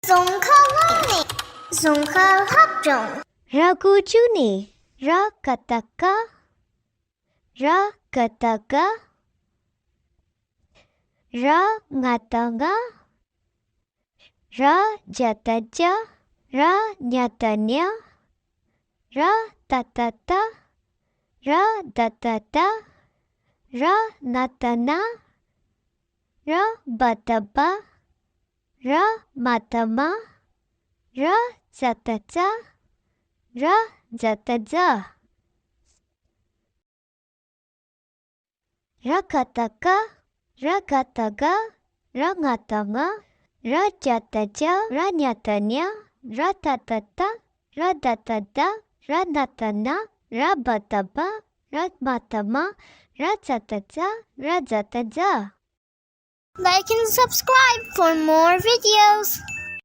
Zongkalani, Zongkalhapjong, Ragujuni, Rakataka, Rakataga, Rangatanga, Rajataja, Ranyatanya, Ratatata, Radatata, Ranatana, Rabataba, Ramatama, Razataja, Razataja, Rakataka, Rakataga, Rangatanga, Rajataja, Ranyatanya, Ratatata, Radatata, Ranatana, Rabataba, Ratmatama, Razataja, Razataja. Like and subscribe for more videos.